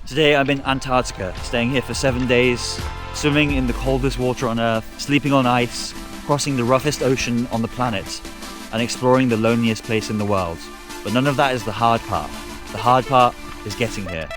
Today I'm in Antarctica, staying here for 7 days, swimming in the coldest water on Earth, sleeping on ice, crossing the roughest ocean on the planet, and exploring the loneliest place in the world. But none of that is the hard part. The hard part is getting here.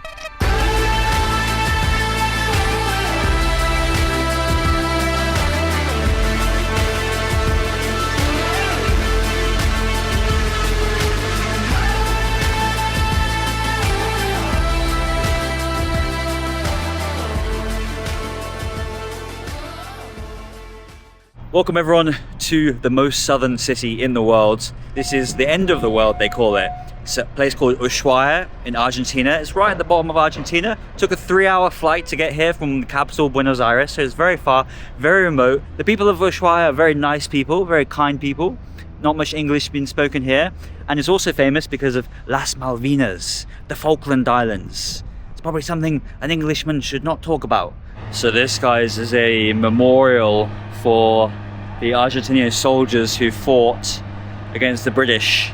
Welcome everyone to the most southern city in the world. This is the end of the world, they call it. It's a place called Ushuaia in Argentina. It's right at the bottom of Argentina. Took a 3-hour flight to get here from the capital, Buenos Aires, so it's very far, very remote. The people of Ushuaia are very nice people, very kind people. Not much English being spoken here. And it's also famous because of Las Malvinas, the Falkland Islands. It's probably something an Englishman should not talk about. So this, guys, is a memorial for the Argentinian soldiers who fought against the British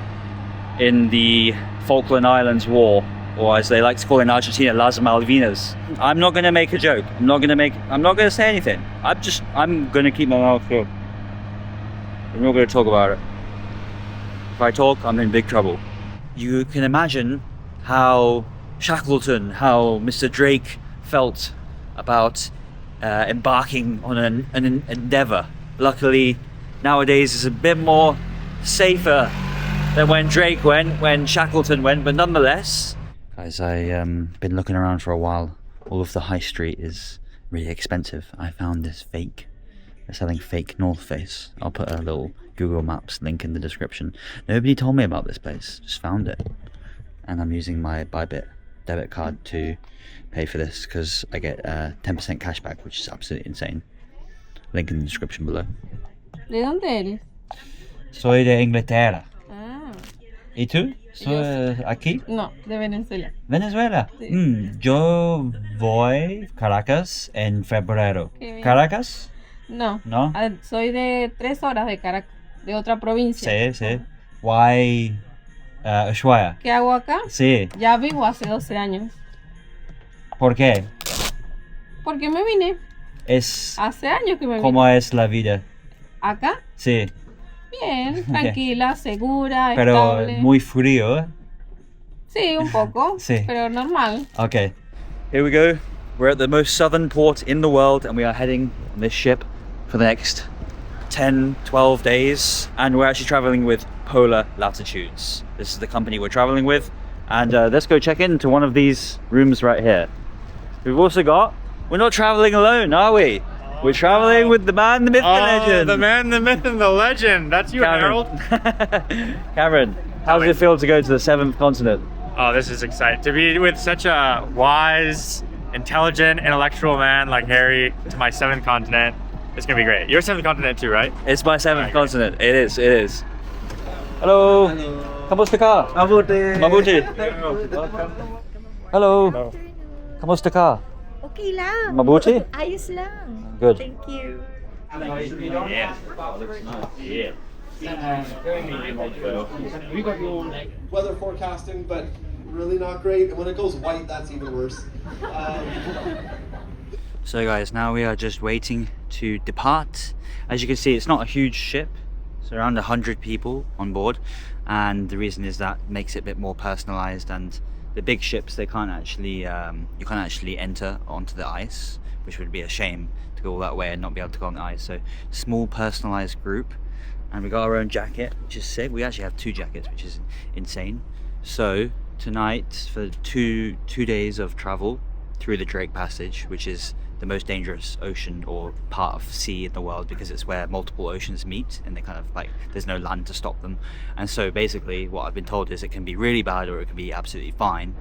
in the Falkland Islands War, or as they like to call it in Argentina, Las Malvinas. I'm not going to make a joke. I'm not going to say anything. I'm going to keep my mouth shut. I'm not going to talk about it. If I talk, I'm in big trouble. You can imagine how Shackleton, how Mr. Drake felt about embarking on an endeavor. Luckily, nowadays it's a bit more safer than when Drake went, when Shackleton went, but nonetheless. Guys, I've been looking around for a while. All of the high street is really expensive. I found this fake, they're selling fake North Face. I'll put a little Google Maps link in the description. Nobody told me about this place, just found it. And I'm using my Bybit debit card to pay for this because I get 10% cashback, which is absolutely insane. Link in the description below. ¿De dónde eres? Soy de Inglaterra. Ah. ¿Y tú? ¿Soy aquí? No, de Venezuela. Venezuela. Sí. Yo voy a Caracas en febrero. ¿Caracas? No. ¿No? Soy de 3 horas de Caracas, de otra provincia. Sí. Why Ushuaia? ¿Qué hago acá? Sí. Ya vivo hace 12 años. ¿Por qué? ¿Por qué me vine? Hace años que me vine. ¿Cómo es la vida? ¿Acá? Sí. Bien, tranquila, segura, Pero estable. muy frío, ¿eh? Sí, un poco. Sí. Pero normal. Okay, here we go. We're at the most southern port in the world and we are heading on this ship for the next 10-12 days, and we're actually traveling with Polar Latitudes. This is the company we're traveling with, and let's go check into one of these rooms right here. We've also got, we're not traveling alone, are we? We're traveling with the man, the myth, the legend. The man, the myth, and the legend. That's you, Cameron. Harold. Cameron, how does it feel to go to the 7th continent? Oh, this is exciting. To be with such a wise, intelligent, intellectual man like Harry to my 7th continent. It's gonna be great. Your 7th continent too, right? It's my 7th continent. It is. Hello. Kamusta ka? Mabuti. Hello. Kamusta ka? Okay lang. Mabuti? Ayos lang. Good. Thank you. Weather forecasting, but really not great. And when it goes white, that's even worse. So guys, now we are just waiting to depart. As you can see, it's not a huge ship. It's around 100 people on board, and the reason is that makes it a bit more personalized. And the big ships, they can't actually you can't actually enter onto the ice, which would be a shame to go all that way and not be able to go on the ice. So small personalized group, and we got our own jacket, which is sick. We actually have 2 jackets, which is insane. So tonight, for two days of travel through the Drake Passage, which is the most dangerous ocean or part of sea in the world, because it's where multiple oceans meet and they kind of like, there's no land to stop them. And so basically what I've been told is it can be really bad or it can be absolutely fine.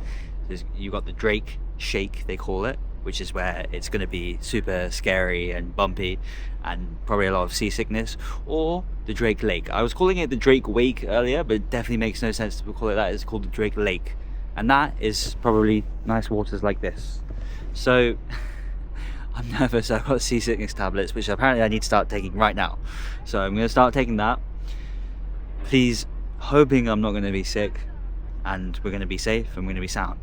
You got the Drake Shake, they call it, which is where it's going to be super scary and bumpy and probably a lot of seasickness, or the Drake Lake. I was calling it the Drake Wake earlier, but it definitely makes no sense to call it that. It's called the Drake Lake, and that is probably nice waters like this. So I'm nervous. I've got seasickness tablets, which apparently I need to start taking right now. So I'm going to start taking that. Please, hoping I'm not going to be sick and we're going to be safe and we're going to be sound.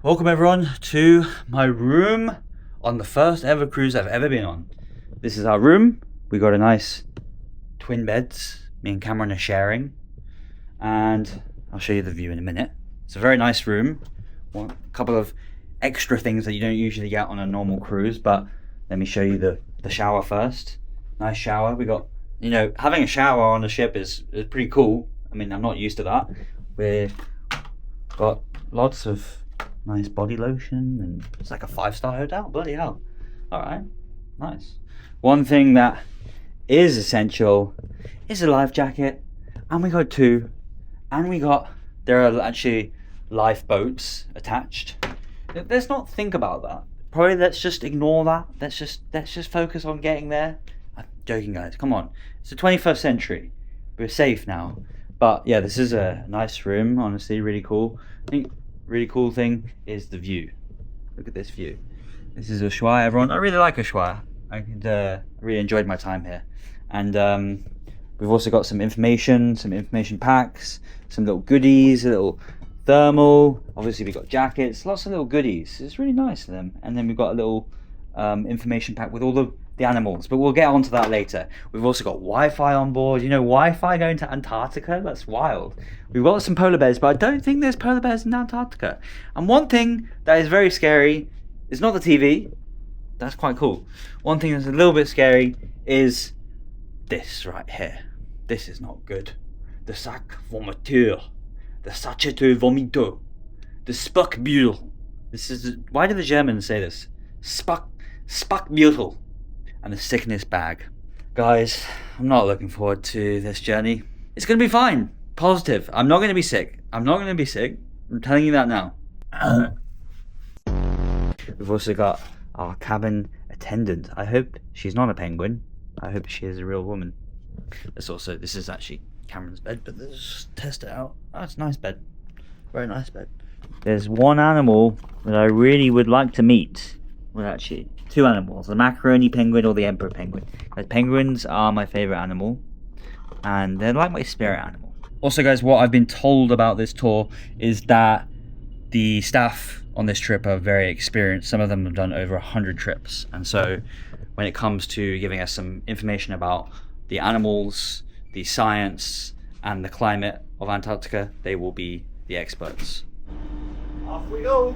Welcome everyone to my room on the first ever cruise I've ever been on. This is our room. We got a nice twin beds. Me and Cameron are sharing. And I'll show you the view in a minute. It's a very nice room. A couple of extra things that you don't usually get on a normal cruise, but let me show you the shower first. Nice shower. We got, you know, having a shower on a ship is pretty cool. I mean, I'm not used to that. We've got lots of nice body lotion, and it's like a 5-star hotel. Bloody hell. Alright, nice. One thing that is essential is a life jacket, and we got 2, and there are actually lifeboats attached. Let's not think about that. Probably let's just ignore that. Let's just focus on getting there. I'm joking, guys, come on. It's the 21st century. We're safe now. But yeah, this is a nice room, honestly, really cool. I think really cool thing is the view. Look at this view. This is Ushuaia, everyone. I really like Ushuaia. I really enjoyed my time here. And we've also got some information packs, some little goodies, a little thermal. Obviously we got jackets, lots of little goodies. It's really nice of them. And then we've got a little information pack with all the animals, but we'll get onto that later. We've also got Wi-Fi on board. You know, Wi-Fi going to Antarctica? That's wild. We've got some polar bears, but I don't think there's polar bears in Antarctica. And one thing that is very scary is not the TV. That's quite cool. One thing that's a little bit scary is this right here. This is not good. The sac vomiteur. The sachet vomito. The Spuckbüttel. This is, why do the Germans say this? Spuckbüttel. And a sickness bag. Guys, I'm not looking forward to this journey. It's gonna be fine. Positive. I'm not gonna be sick. I'm telling you that now. We've also got our cabin attendant. I hope she's not a penguin. I hope she is a real woman. This is actually Cameron's bed, but let's just test it out. Oh, it's a nice bed. Very nice bed. There's one animal that I really would like to meet. Well, actually, 2 animals, the macaroni penguin or the emperor penguin. Because penguins are my favourite animal, and they're like my spirit animal. Also, guys, what I've been told about this tour is that the staff on this trip are very experienced. Some of them have done over 100 trips, and so when it comes to giving us some information about the animals, the science, and the climate of Antarctica, they will be the experts. Off we go.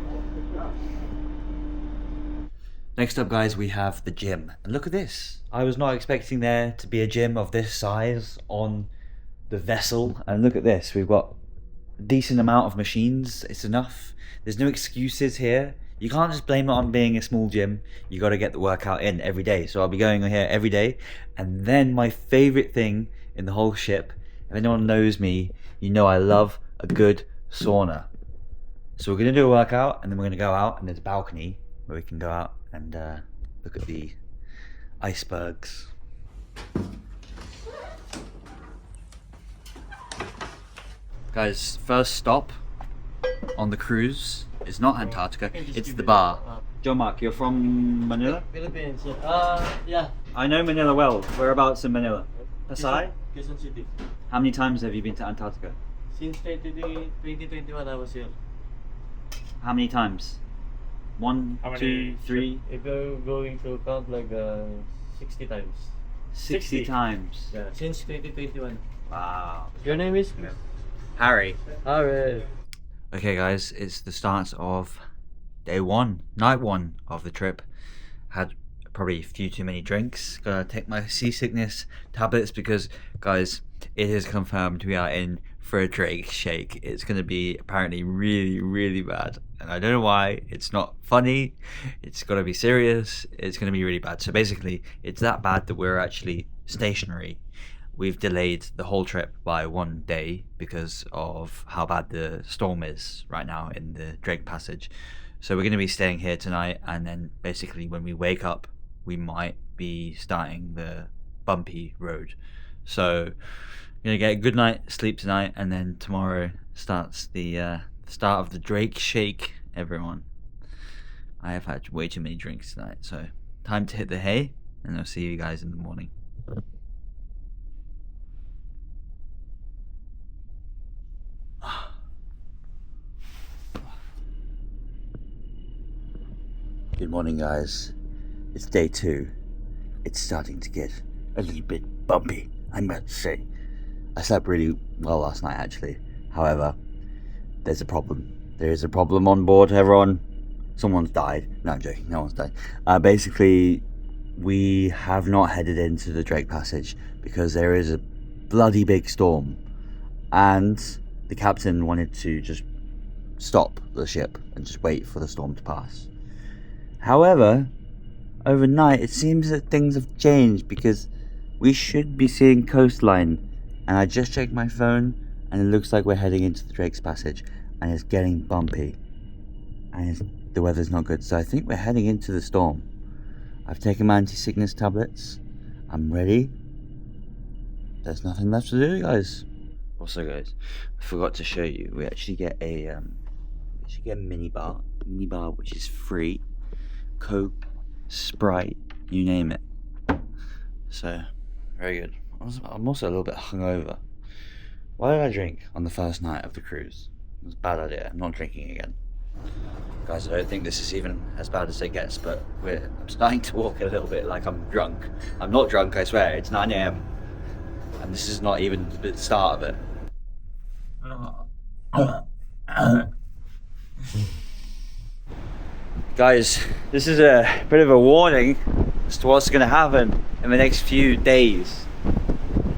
Next up, guys, we have the gym. And look at this. I was not expecting there to be a gym of this size on the vessel. And look at this. We've got a decent amount of machines. It's enough. There's no excuses here. You can't just blame it on being a small gym. You got to get the workout in every day. So I'll be going here every day. And then my favorite thing in the whole ship, if anyone knows me, you know I love a good sauna. So we're going to do a workout, and then we're going to go out, and there's a balcony where we can go out and look at the icebergs. Guys, first stop on the cruise is not Antarctica, it's the bar. Joe Mark, you're from Manila? Philippines. Yeah. I know Manila well. Whereabouts in Manila? Pasay? Quezon City. How many times have you been to Antarctica? Since 2021, I was here. How many times? 1, How 2, many? 3? If you're going to count, like 60 times. 60 times. Yeah. Since 2021. Wow. Your name is? Harry. Alright. Okay, guys, it's the start of day 1, night 1 of the trip. Had probably a few too many drinks. Gotta take my seasickness tablets because, guys, it is confirmed we are in for a Drake shake. It's gonna be apparently really, really bad. And I don't know why. It's not funny. It's gotta be serious. It's gonna be really bad. So basically, it's that bad that we're actually stationary. We've delayed the whole trip by 1 day because of how bad the storm is right now in the Drake Passage. So we're going to be staying here tonight, and then basically when we wake up, we might be starting the bumpy road. So we're going to get a good night's sleep tonight, and then tomorrow starts the start of the Drake shake, everyone. I have had way too many drinks tonight, so time to hit the hay, and I'll see you guys in the morning. Good morning, guys. It's day 2. It's starting to get a little bit bumpy, I must say. I slept really well last night, actually. However, there's a problem. There is a problem on board, everyone. Someone's died. No, I'm joking. No one's died. Basically, we have not headed into the Drake Passage because there is a bloody big storm. And the captain wanted to just stop the ship and just wait for the storm to pass. However, overnight it seems that things have changed because we should be seeing coastline, and I just checked my phone and it looks like we're heading into the Drake's Passage and it's getting bumpy and the weather's not good, so I think we're heading into the storm. I've taken my anti-sickness tablets. I'm ready. There's nothing left to do, guys. Also, guys, I forgot to show you, we actually get a mini bar which is free. Coke, Sprite, you name it. So, very good. I'm also a little bit hungover. Why did I drink on the first night of the cruise? It was a bad idea. I'm not drinking again. Guys, I don't think this is even as bad as it gets, but I'm starting to walk a little bit like I'm drunk. I'm not drunk, I swear. It's 9 AM. And this is not even the start of it. Guys, this is a bit of a warning as to what's going to happen in the next few days.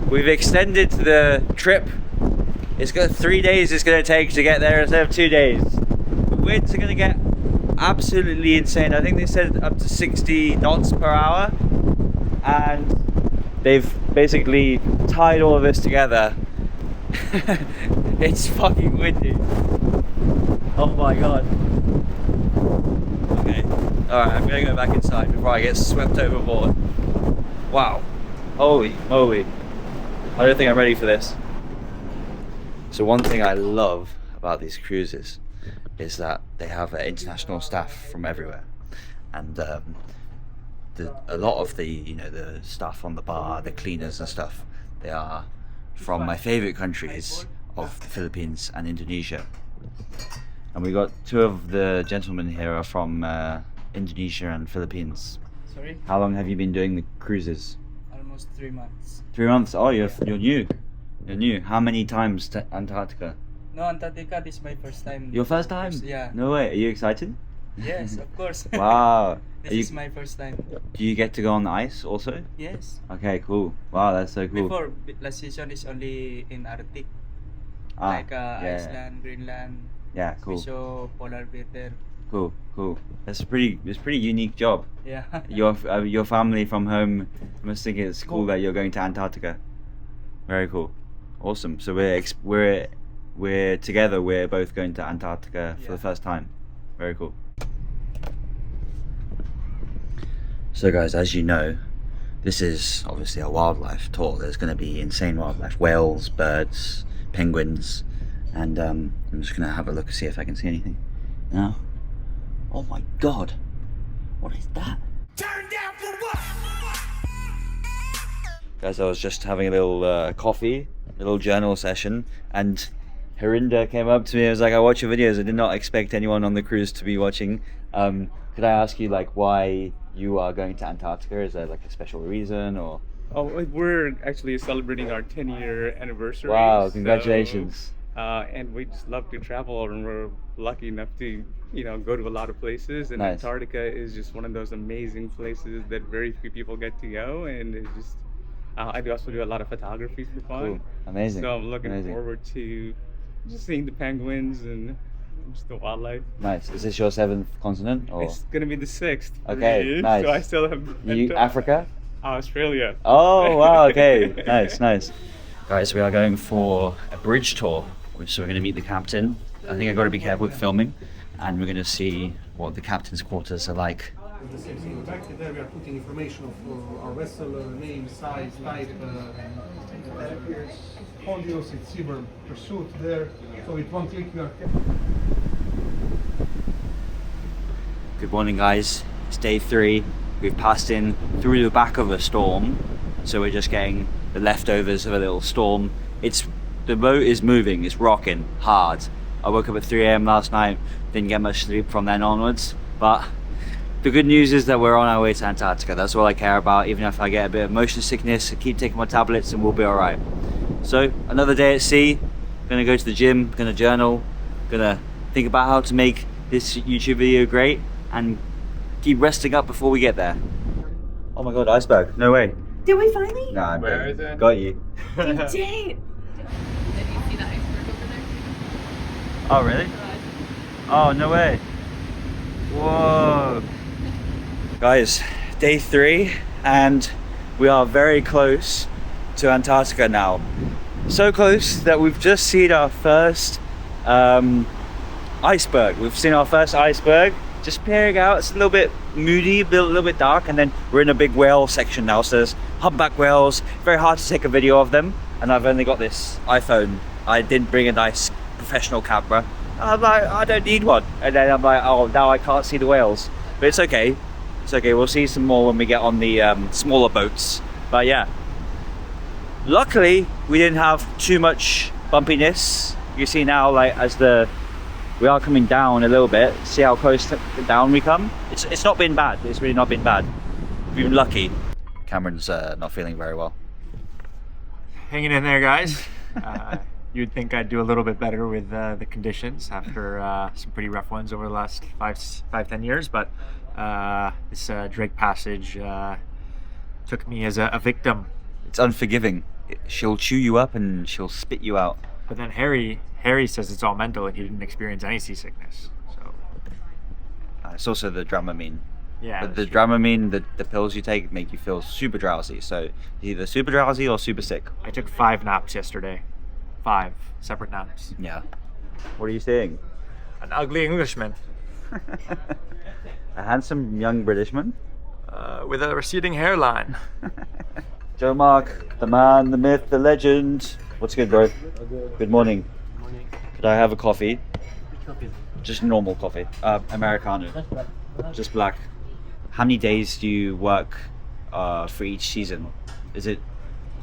We've extended the trip. It's got 3 days it's going to take to get there instead of 2 days. The winds are going to get absolutely insane. I think they said up to 60 knots per hour. And they've basically tied all of this together. It's fucking windy. Oh my god. Okay, alright, I'm gonna go back inside before I get swept overboard. Wow. Holy moly. I don't think I'm ready for this. So one thing I love about these cruises is that they have international staff from everywhere. And a lot of the staff on the bar, the cleaners and stuff, they are from my favorite countries of the Philippines and Indonesia. And we got 2 of the gentlemen here are from Indonesia and Philippines. Sorry? How long have you been doing the cruises? Almost 3 months. 3 months? Oh, you're new. You're new. How many times to Antarctica? No, Antarctica, this is my first time. Your first time? Yeah. No way. Are you excited? Yes, of course. Wow. This is my first time. Do you get to go on the ice also? Yes. Okay, cool. Wow, that's so cool. Before, last season is only in Arctic. Yeah. Iceland, Greenland. Yeah, cool. We saw polar bear there. Cool. It's a pretty unique job. Yeah. Your family from home must think it's cool that you're going to Antarctica. Very cool. Awesome. So we're together. We're both going to Antarctica for the first time. Very cool. So guys, as you know, this is obviously a wildlife tour. There's going to be insane wildlife: whales, birds, penguins, and I'm just going to have a look and see if I can see anything. Now, oh my god, what is that? Turn down for what? Guys, I was just having a little coffee, a little journal session, and Herinda came up to me and was like, I watch your videos. I did not expect anyone on the cruise to be watching. Could I ask you why you are going to Antarctica? Is there a special reason or? Oh, we're actually celebrating our 10-year anniversary. Wow, congratulations. So, and we just love to travel, and we're lucky enough to, go to a lot of places. And nice. Antarctica is just one of those amazing places that very few people get to go. And it's just, I also do a lot of photography for fun. Cool. Amazing. So I'm looking forward to just seeing the penguins and just the wildlife. Nice. Is this your 7th continent? Or? It's gonna be the 6th. Okay, nice. So I still have Africa? Australia. Oh wow, okay. Nice. Guys, we are going for a bridge tour. So we're going to meet the captain. I think I've got to be careful with filming. And we're going to see what the captain's quarters are like. The same thing. Back there we are putting information of our vessel, name, size, type, Hondios, it's Seaburn Pursuit there. So with one click we are... Good morning guys, it's day 3. We've passed in through the back of a storm. So we're just getting the leftovers of a little storm. The boat is moving, it's rocking hard. I woke up at 3 AM last night, didn't get much sleep from then onwards, but the good news is that we're on our way to Antarctica. That's all I care about. Even if I get a bit of motion sickness, I keep taking my tablets and we'll be all right. So another day at sea. Gonna go to the gym, gonna journal, gonna think about how to make this YouTube video great and keep resting up before we get there. Oh my god, iceberg. No way. Did we finally? Nah, Where is it? got you. We did. Did you see the iceberg over there? Oh really? Oh no way. Whoa. Guys, day 3 and we are very close to Antarctica now. So close that we've just seen our first iceberg. We've seen our first iceberg just peering out. It's a little bit moody, a little bit dark, and then we're in a big whale section now. So there's humpback whales. Very hard to take a video of them, and I've only got this iPhone. I didn't bring a nice professional camera. I'm like, I don't need one. And then I'm like, oh, now I can't see the whales. But it's okay. It's okay. We'll see some more when we get on the smaller boats. But yeah. Luckily, we didn't have too much bumpiness. You see now, like, as we are coming down a little bit. See how close down we come? It's not been bad. It's really not been bad. We've been lucky. Cameron's not feeling very well. Hanging in there, guys. You'd think I'd do a little bit better with the conditions after some pretty rough ones over the last 5-10 years, but this Drake Passage took me as a victim. It's unforgiving. She'll chew you up and she'll spit you out. But then Harry says it's all mental and he didn't experience any seasickness. So It's also the Dramamine. yeah, But the that's true. Dramamine, the pills you take make you feel super drowsy. So either super drowsy or super sick. I took 5 naps yesterday. 5 separate naps. Yeah. What are you seeing? An ugly Englishman A handsome young Britishman? with a receding hairline. Joe Mark, the man, the myth, the legend. What's good, bro? Good morning. Morning. Could I have a coffee? Which coffee? Just normal coffee. Americano. That's black. Just black. How many days do you work for each season? Is it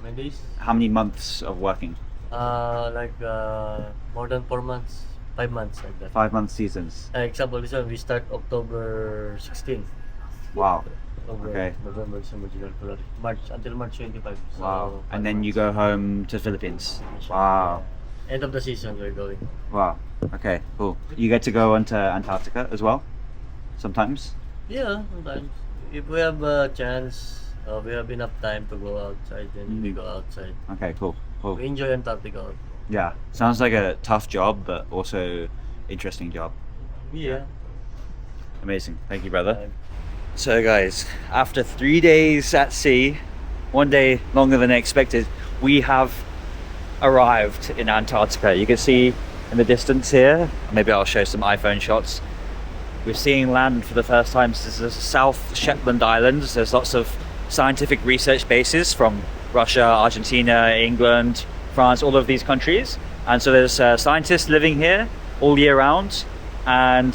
Many days? how many months of working? More than 4 months, 5 months like that. 5 month seasons. Example, this one we start October 16th. Wow. October, Okay. November, December, January, February, March until March 25. So Wow. 5 And then you months. go home to Philippines. Wow. End of the season we're going. Wow. Okay, cool. You get to go onto Antarctica as well? Sometimes? Yeah, sometimes. If we have a chance, we have enough time to go outside, then we go outside. Okay, cool. Cool. We enjoy Antarctica. Yeah. Sounds like a tough job, but also interesting job. Yeah. Amazing. Thank you, brother. So guys, after 3 days at sea, 1 day longer than expected, we have arrived in Antarctica. You can see in the distance here, maybe I'll show some iPhone shots. We're seeing land for the first time. This is the South Shetland Islands. There's lots of scientific research bases from Russia, Argentina, England, France, all of these countries. And so there's scientists living here all year round. And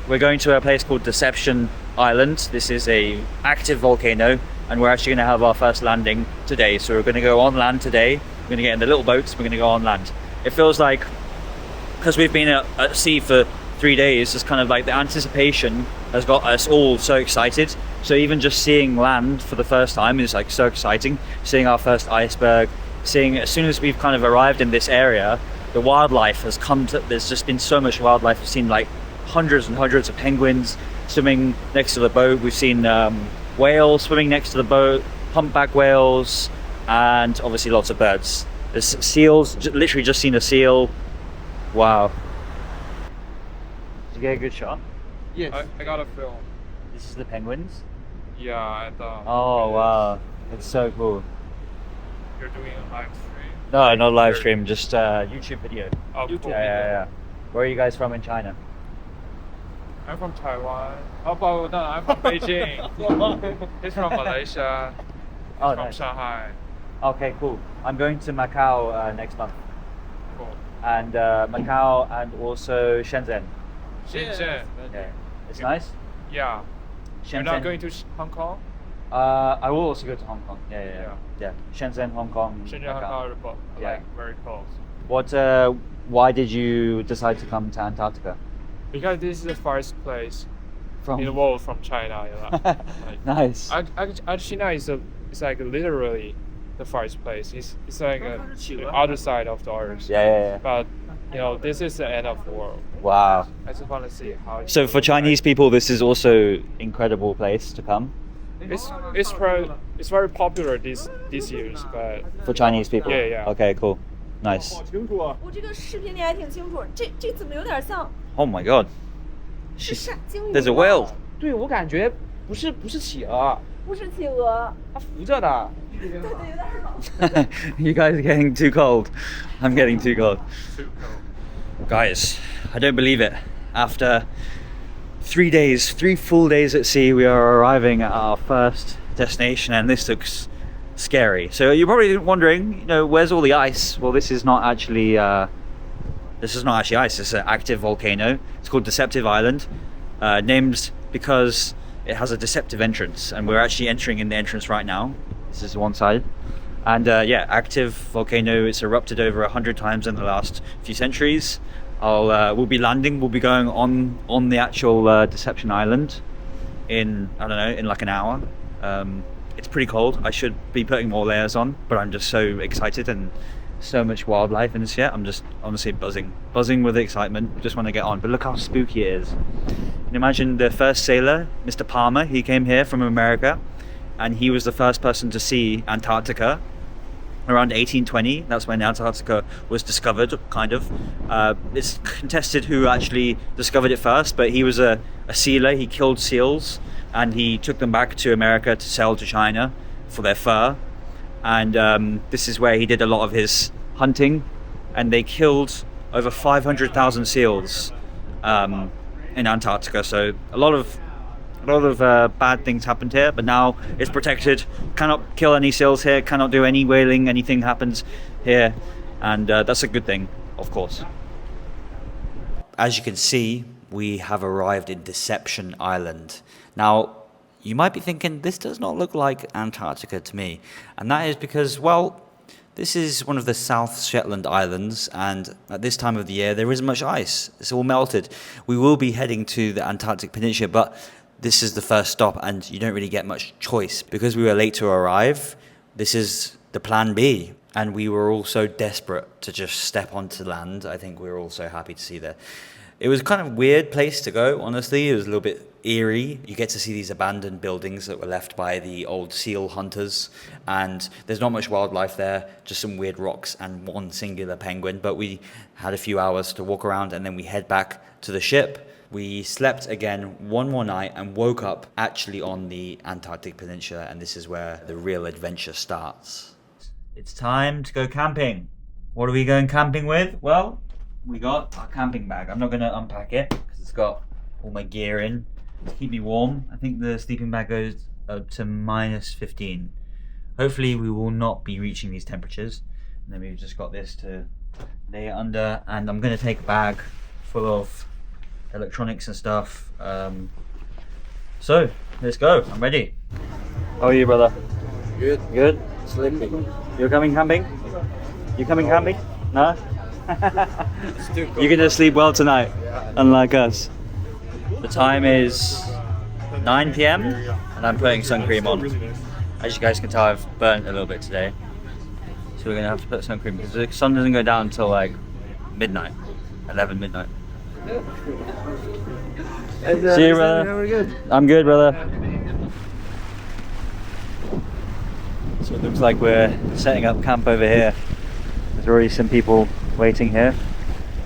we're going to a place called Deception Island. This is a active volcano, and we're actually going to have our first landing today. So we're going to go on land today. We're going to get in the little boats. We're going to go on land. It feels like, because we've been at sea for 3 days, it's kind of like the anticipation has got us all so excited. So even just seeing land for the first time is like so exciting. Seeing our first iceberg, seeing as soon as we've kind of arrived in this area, the wildlife has come to, there's just been so much wildlife. We've seen like hundreds and hundreds of penguins swimming next to the boat. We've seen whales swimming next to the boat, humpback whales, and obviously lots of birds. There's seals, literally just seen a seal. Wow. Did you get a good shot? Yes. I got a film. This is the penguins? Yeah, at the. Oh wow, it's so cool. You're doing a live stream? No, not live stream, just YouTube video. Oh, Yeah, cool. yeah. Where are you guys from in China? I'm from Taiwan. How about no, I'm from Beijing. He's from Malaysia. Oh, From nice. Shanghai. Okay, cool. I'm going to Macau next month. Cool. And Macau and also Shenzhen. Shenzhen. Yeah. It's nice? Yeah. You're Shenzhen. not going to Hong Kong? I will also go to Hong Kong. Yeah. Yeah. Yeah. Shenzhen, Hong Kong. Shenzhen, Hong Macau. Kong, Yeah. like very close. What? Why did you decide to come to Antarctica? Because this is the farthest place in the world from China. Like, Nice. Argentina is like literally the first place. It's like the other side of the earth. Yeah. But this is the end of the world. Wow. I just want to see how. So for Chinese people, this is also incredible place to come. It's very popular these years, but For Chinese people. Yeah. Okay, cool. Nice. 我这个视频里还挺清楚，这怎么有点像 Oh my god. 是鲨鲸鱼 There's a whale. 对我感觉不是企鹅，不是企鹅，它浮着的。对，有点冷。 You guys are getting too cold. I'm getting too cold. Guys, I don't believe it. After 3 full days at sea, we are arriving at our first destination, and this looks scary. So you're probably wondering, where's all the ice? Well, this is not actually ice. It's an active volcano. It's called Deceptive Island, named because it has a deceptive entrance, and we're actually entering in the entrance right now. This is one side, and active volcano. It's erupted over 100 times in the last few centuries. We'll be landing. We'll be going on the actual Deception Island in like an hour. It's pretty cold. I should be putting more layers on, but I'm just so excited and so much wildlife in this yet. I'm just honestly buzzing with excitement. Just want to get on. But look how spooky it is. You can imagine the first sailor, Mr. Palmer. He came here from America, and he was the first person to see Antarctica around 1820. That's when Antarctica was discovered, kind of. It's contested who actually discovered it first, but he was a sealer. He killed seals and he took them back to America to sell to China for their fur. And this is where he did a lot of his hunting, and they killed over 500,000 seals in Antarctica. So a lot of bad things happened here, but now it's protected. Cannot kill any seals here, cannot do any whaling, anything happens here, and that's a good thing, of course. As you can see, we have arrived in Deception Island. Now, you might be thinking, this does not look like Antarctica to me, and that is because, well, this is one of the South Shetland Islands, and at this time of the year there isn't much ice. It's all melted. We will be heading to the Antarctic Peninsula, but this is the first stop, and you don't really get much choice. Because we were late to arrive, this is the plan B, and we were all so desperate to just step onto land. I think we were all so happy to see that. It was kind of weird place to go, honestly. It was a little bit eerie. You get to see these abandoned buildings that were left by the old seal hunters, and there's not much wildlife there, just some weird rocks and one singular penguin. But we had a few hours to walk around, and then we head back to the ship. We slept again one more night and woke up actually on the Antarctic Peninsula, and this is where the real adventure starts. It's time to go camping. What are we going camping with? Well, we got our camping bag. I'm not going to unpack it because it's got all my gear in to keep me warm. I think the sleeping bag goes up to -15. Hopefully we will not be reaching these temperatures. And then we've just got this to lay it under, and I'm going to take a bag full of electronics and stuff. So let's go. I'm ready. How are you, brother? Good. Sleeping. You're coming camping? You coming camping? No? You're gonna sleep well tonight, unlike us. The time is 9 p.m. and I'm putting sun cream on. As you guys can tell, I've burnt a little bit today, so we're gonna have to put sun cream because the sun doesn't go down until like midnight, 11 midnight. See you, brother. I'm good, brother. So it looks like we're setting up camp over here. There's already some people waiting here,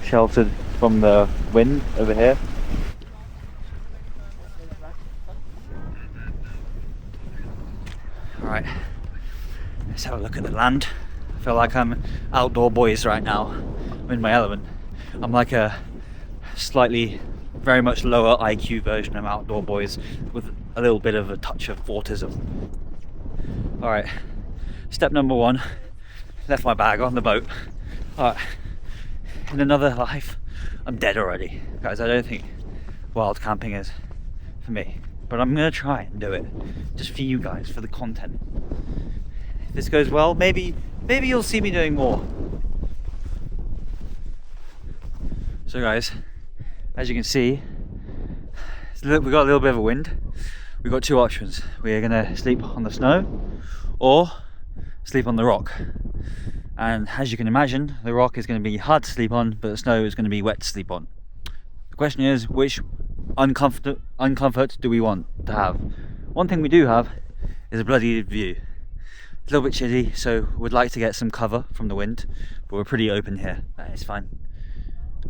sheltered from the wind over here. Alright, let's have a look at the land. I feel like I'm outdoor boys right now. I'm in my element. I'm like a slightly, very much lower IQ version of outdoor boys with a little bit of a touch of autism. Alright, step number 1, left my bag on the boat. Alright, in another life, I'm dead already. Guys, I don't think wild camping is for me, but I'm gonna try and do it, just for you guys, for the content. If this goes well, maybe you'll see me doing more. So guys, as you can see, we got a little bit of a wind. We've got two options. We are going to sleep on the snow or sleep on the rock. And as you can imagine, the rock is going to be hard to sleep on, but the snow is going to be wet to sleep on. The question is, which uncomfort do we want to have? One thing we do have is a bloody view. It's a little bit chilly, so we'd like to get some cover from the wind, but we're pretty open here. It's fine.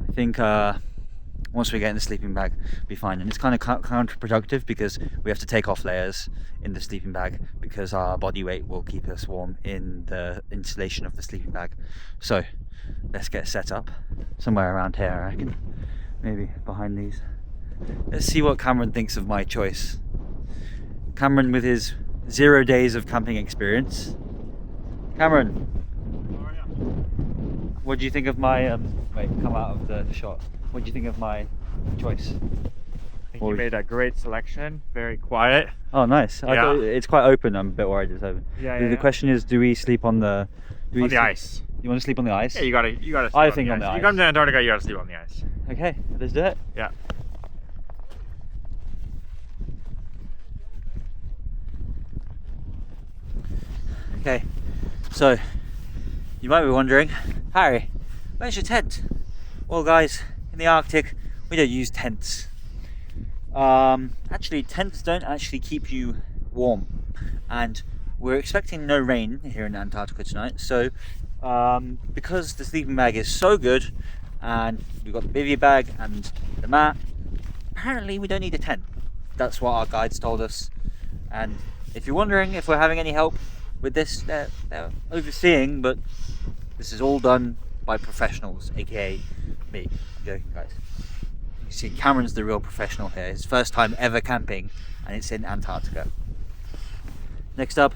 I think once we get in the sleeping bag, we'll be fine. And it's kind of counterproductive because we have to take off layers in the sleeping bag because our body weight will keep us warm in the insulation of the sleeping bag. So let's get set up somewhere around here, I reckon. Maybe behind these. Let's see what Cameron thinks of my choice. Cameron with his 0 days of camping experience. Cameron, what do you think of my wait, come out of the shot. What do you think of my choice? I think you made a great selection. Very quiet. Oh, nice. Yeah. I thought it's quite open. I'm a bit worried it's open. Yeah, The question is, do we sleep on the ice? You want to sleep on the ice? Yeah, you gotta sleep I on think the on the ice. ice. You come to Antarctica, you gotta sleep on the ice. Okay, let's do it. Yeah. Okay, so you might be wondering, Harry, where's your tent? Well guys, in the Arctic we don't use tents. Actually, tents don't actually keep you warm, and we're expecting no rain here in Antarctica tonight, so because the sleeping bag is so good and we've got the bivy bag and the mat, apparently we don't need a tent. That's what our guides told us. And if you're wondering if we're having any help with this, they're overseeing, but this is all done by professionals, aka me. I'm joking, guys. You see, Cameron's the real professional here. His first time ever camping, and it's in Antarctica. Next up,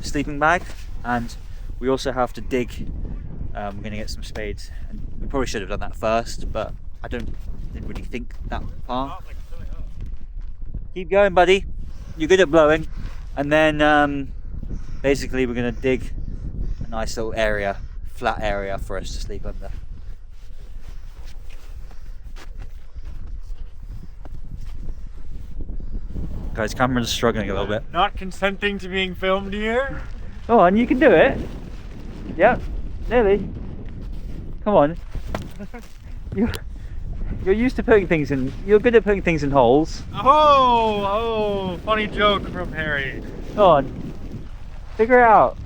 sleeping bag, and we also have to dig. We're going to get some spades, and we probably should have done that first, but I didn't really think that far. Keep going, buddy. You're good at blowing. And then basically we're going to dig a nice little area, flat area for us to sleep under. Guys, Cameron's struggling a little bit. Not consenting to being filmed here. Go on, you can do it. Yep, nearly. Come on. You're used to putting things in. You're good at putting things in holes. Oh, funny joke from Harry. Go on. Figure it out.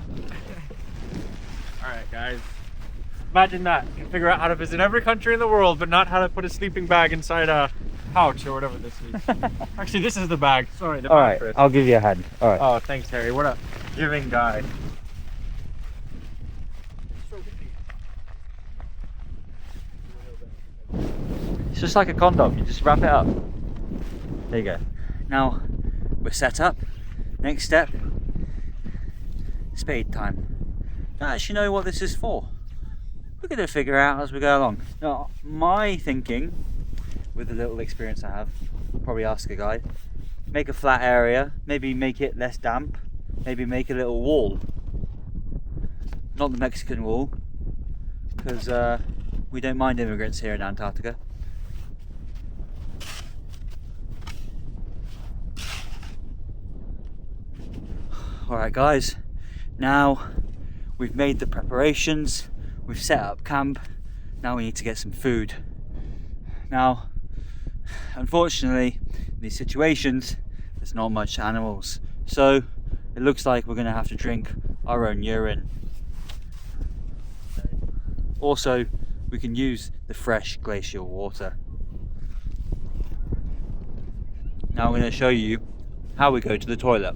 Alright guys, imagine that. You can figure out how to visit every country in the world, but not how to put a sleeping bag inside a pouch or whatever this is. Actually, this is the bag. Sorry, the Alright, mattress. I'll give you a hand. Alright. Oh, thanks Harry. What a giving guy. It's just like a condom, you just wrap it up. There you go. Now we're set up. Next step, spade time. Don't actually know what this is for. We're going to figure out as we go along. Now, my thinking, with the little experience I have, I'll probably ask a guide, make a flat area, maybe make it less damp, maybe make a little wall. Not the Mexican wall, because we don't mind immigrants here in Antarctica. Alright guys, now we've made the preparations, we've set up camp, now we need to get some food. Now, unfortunately, in these situations, there's not much animals, so it looks like we're going to have to drink our own urine. Also, we can use the fresh glacial water. Now I'm going to show you how we go to the toilet.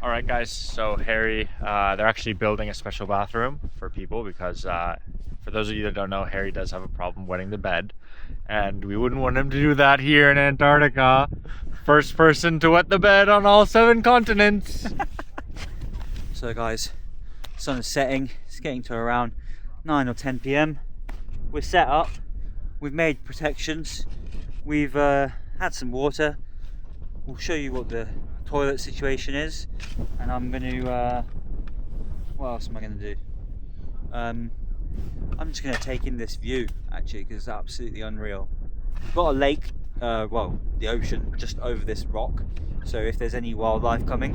Alright guys, so Harry, they're actually building a special bathroom for people because for those of you that don't know, Harry does have a problem wetting the bed, and we wouldn't want him to do that here in Antarctica. First person to wet the bed on all 7 continents. So guys, sun is setting, it's getting to around 9 or 10 p.m. We're set up, we've made protections, we've had some water. We'll show you what the toilet situation is, and I'm going to what else am I going to do? I'm just going to take in this view actually, because it's absolutely unreal. We've got a lake the ocean just over this rock. So if there's any wildlife coming,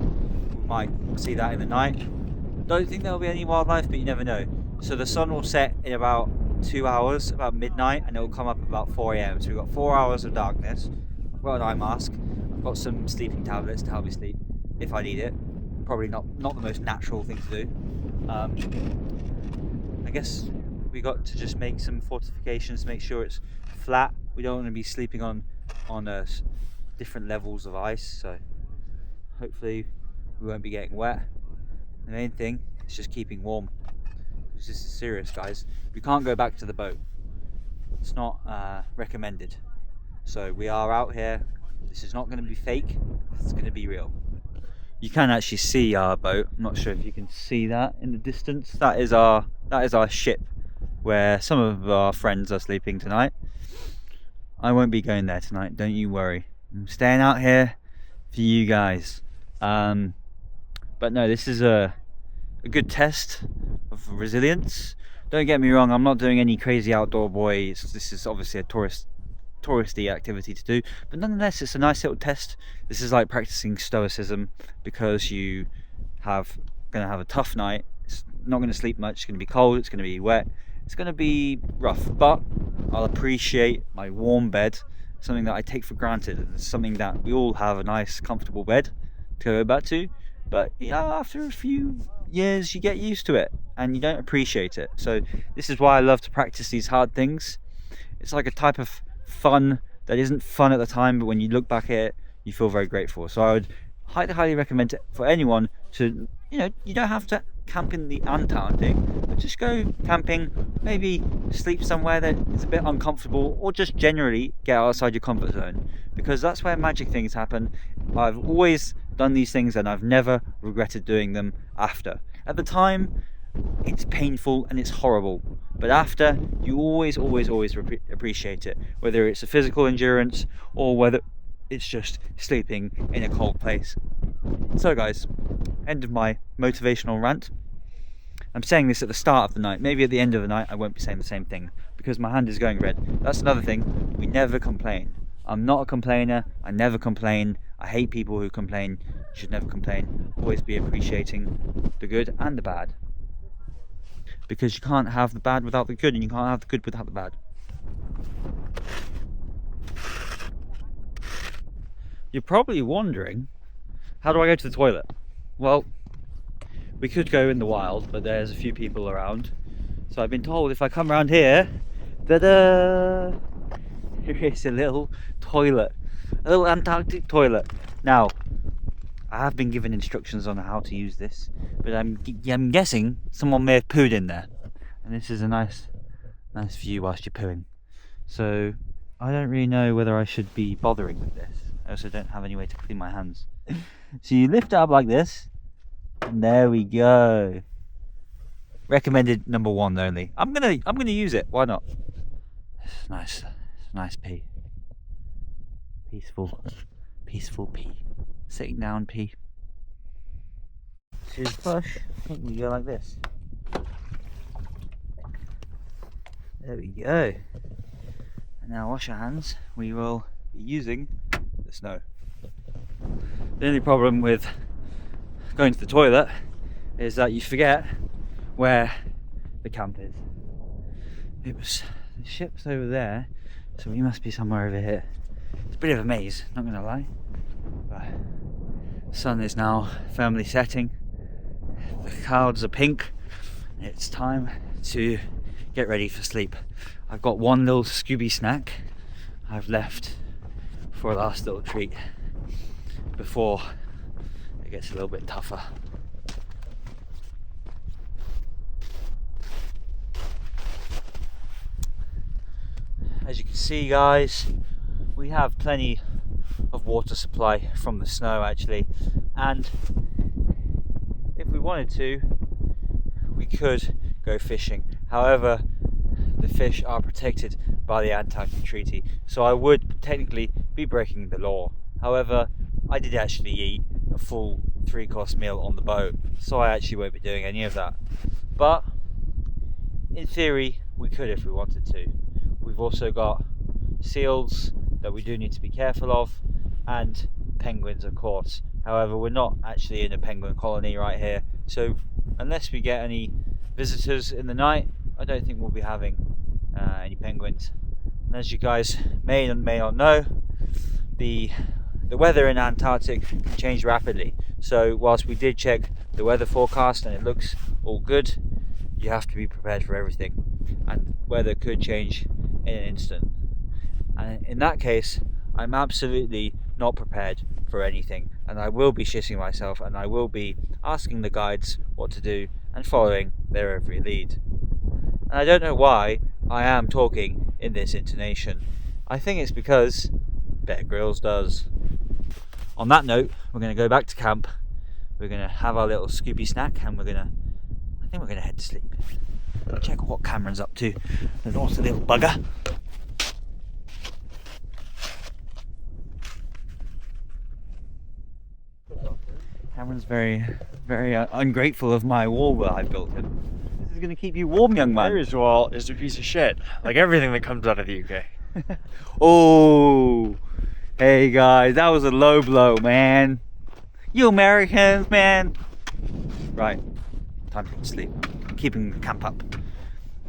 we might see that in the night. Don't think there'll be any wildlife, but you never know. So the sun will set in about 2 hours, about midnight, and it will come up about 4 a.m. So we've got 4 hours of darkness. I've got an eye mask. I've got some sleeping tablets to help me sleep if I need it. Probably not the most natural thing to do. I guess we got to just make some fortifications to make sure it's flat. We don't want to be sleeping on different levels of ice, so hopefully we won't be getting wet. The main thing is just keeping warm, because this is serious, guys. We can't go back to the boat. It's not recommended. So we are out here. This is not going to be fake. It's going to be real. You can actually see our boat. I'm not sure if you can see that in the distance. That is our ship, where some of our friends are sleeping tonight. I won't be going there tonight, don't you worry. I'm staying out here for you guys. But no, this is a good test of resilience. Don't get me wrong, I'm not doing any crazy outdoor boys. This is obviously a touristy activity to do, but nonetheless it's a nice little test. This is like practicing stoicism, because you gonna have a tough night. It's not going to sleep much, it's going to be cold, it's going to be wet, it's going to be rough, but I'll appreciate my warm bed, something that I take for granted. It's something that we all have, a nice comfortable bed to go back to, but after a few years you get used to it and you don't appreciate it. So this is why I love to practice these hard things. It's like a type of fun that isn't fun at the time, but when you look back at it you feel very grateful. So I would highly recommend it for anyone to, you don't have to camp in the Antarctic, but just go camping, maybe sleep somewhere that is a bit uncomfortable, or just generally get outside your comfort zone, because that's where magic things happen. I've always done these things and I've never regretted doing them after. At the time it's painful and it's horrible, but after, you always appreciate it, whether it's a physical endurance or whether it's just sleeping in a cold place. So guys, end of my motivational rant. I'm saying this at the start of the night. Maybe at the end of the night I won't be saying the same thing, because my hand is going red. That's another thing, we never complain. I'm not a complainer, I never complain. I hate people who complain. You should never complain. Always be appreciating the good and the bad, because you can't have the bad without the good, and you can't have the good without the bad. You're probably wondering, how do I go to the toilet? Well, we could go in the wild, but there's a few people around. So I've been told if I come around here, that here is a little toilet, a little Antarctic toilet. Now, I have been given instructions on how to use this, but I'm guessing someone may have pooed in there. And this is a nice view whilst you're pooing. So I don't really know whether I should be bothering with this. I also don't have any way to clean my hands. So you lift it up like this, and there we go. Recommended number 1 only. I'm gonna use it. Why not? It's nice pee. Peaceful pee. Sitting down pee. To flush, I think we go like this. There we go. And now wash our hands. We will be using the snow. The only problem with going to the toilet is that you forget where the camp is. The ship's over there, so we must be somewhere over here. It's a bit of a maze, not gonna lie. But the sun is now firmly setting. The clouds are pink. It's time to get ready for sleep. I've got one little Scooby snack I've left for a last little treat before it gets a little bit tougher. As you can see, guys, we have plenty of water supply from the snow actually, and if we wanted to, we could go fishing. However, the fish are protected by the Antarctic Treaty, so I would technically be breaking the law. However, I did actually eat a full 3-course meal on the boat, so I actually won't be doing any of that. But in theory, we could if we wanted to. We've also got seals that we do need to be careful of, and penguins, of course. However, we're not actually in a penguin colony right here, so unless we get any visitors in the night, I don't think we'll be having any penguins. And as you guys may or may not know, the weather in Antarctic can change rapidly. So whilst we did check the weather forecast and it looks all good, you have to be prepared for everything, and weather could change in an instant. And in that case, I'm absolutely not prepared for anything, and I will be shitting myself, and I will be asking the guides what to do and following their every lead. And I don't know why I am talking in this intonation. I think it's because Bear Grylls does. On that note, we're going to go back to camp. We're going to have our little Scooby snack, and I think we're going to head to sleep. Check what Cameron's up to. There's also a little bugger. Cameron's very, very ungrateful of my wall that I built him. This is going to keep you warm, young man. Mary's wall is a piece of shit, like everything that comes out of the UK. Oh, hey guys, that was a low blow, man. You Americans, man. Right, time to go to sleep. Keeping the camp up.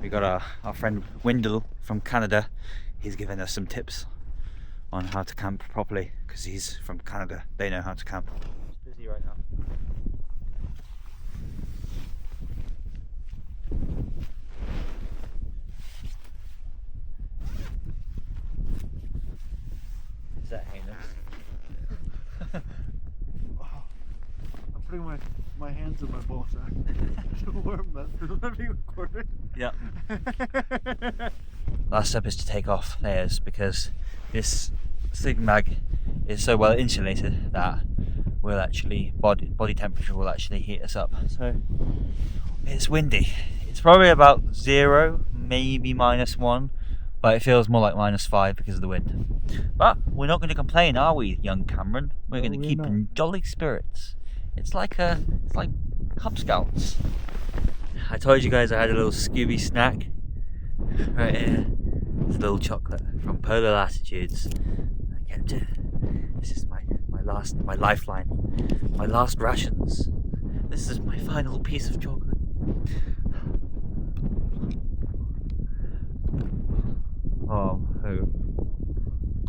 We got our friend Wendell from Canada. He's giving us some tips on how to camp properly, because he's from Canada. They know how to camp. It's busy right now. Is that heinous? I'm putting my hands in my ball sack to warm them. Is that being recorded? Yeah. Last step is to take off layers, because this sleeping bag is so well insulated that will actually body temperature will actually heat us up. So it's windy. It's probably about 0, maybe -1, but it feels more like -5 because of the wind. But we're not going to complain, are we, young Cameron? We're going to keep in jolly spirits. It's like Cub Scouts. I told you guys I had a little Scooby snack right here. It's a little chocolate from polar latitudes. I kept it. This is my lifeline, my last rations. This is my final piece of chocolate. Oh,